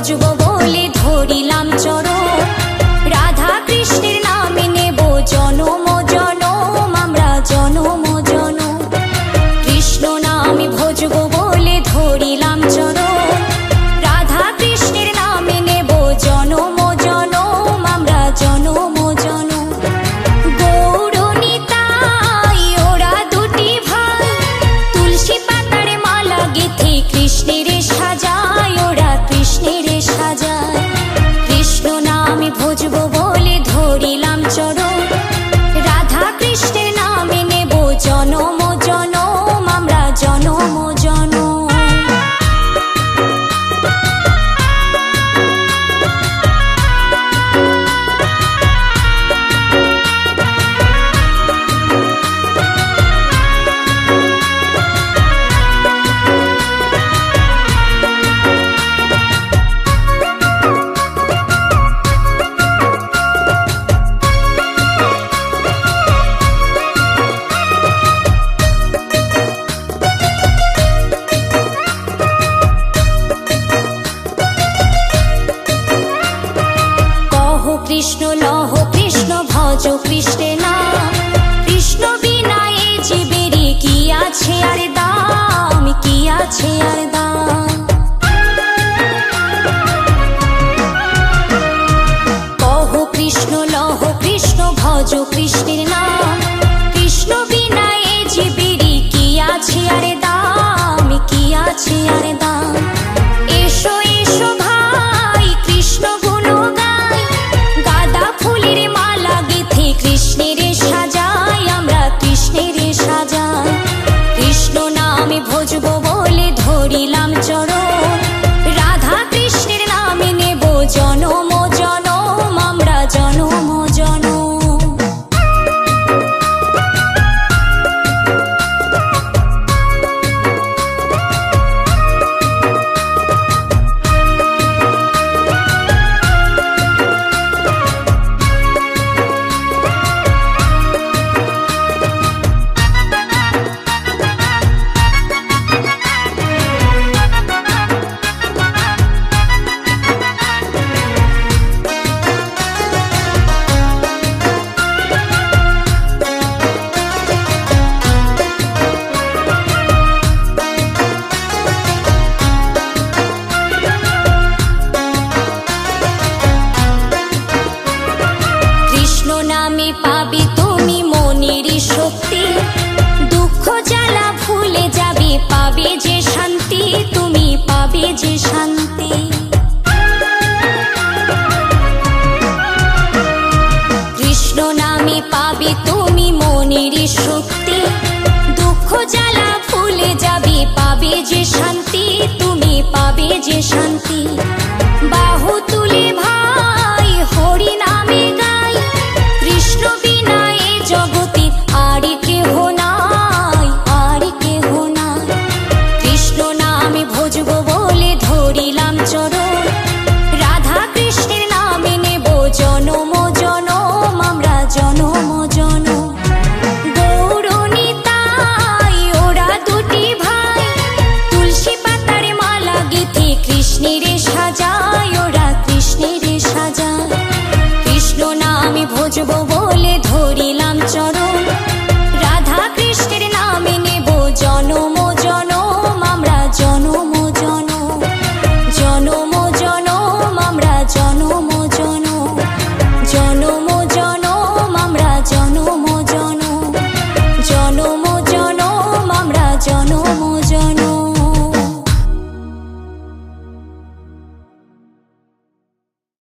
ভজবো বলে ধরিলাম চরণ। রাধা কৃষ্ণের নামে নেব জনম জনম, আমরা জনম জনম। কৃষ্ণ নামে ভজবো বলে ধরিলাম চরণ। রাধা কৃষ্ণের নামে নেব জনম জনম, আমরা জনম জনম। গৌর নিতাই ওরা দুটি ভাই, তুলসী পাতার মালা গেথে কৃষ্ণের সাজায়, ওরা কৃষ্ণের সাজায়। কৃষ্ণ নামে ভজবো বলে ধরিলাম চরণ। রাধা কৃষ্ণের নামে নেব জনম জনম, আমরা জনম জনম। কৃষ্ণ লহ কৃষ্ণ ভজ কৃষ্ণের নাম। কৃষ্ণ বিনা এ জীবেরই কি আছে আর দাম, কি আছে আর দাম। কহ কৃষ্ণ লহ কৃষ্ণ ভজ কৃষ্ণের নাম। কৃষ্ণ বিনা এ জীবেরই কি আছে আর দাম, কি আছে আর দাম। এসো এসো ভাই কৃষ্ণ গুণ গাই, গাঁদা ফুলের মালা গেথে কৃষ্ণের সাজাই, আমরা কৃষ্ণের সাজাই। কৃষ্ণ নামে ভজবো বলে ধরিলাম চরণ। রাধা কৃষ্ণের নামে নেব জনম জনম, আমরা জনম জনম। নামে পাবে তুমি মনের শক্তি, দুঃখ জ্বালা ভুলে যাবে, পাবে যে শান্তি, তুমি পাবে যে শান্তি। কৃষ্ণ নামে পাবে তুমি মনের শক্তি, দুঃখ জ্বালা ভুলে যাবে, পাবে যে শান্তি, তুমি পাবে যে শান্তি।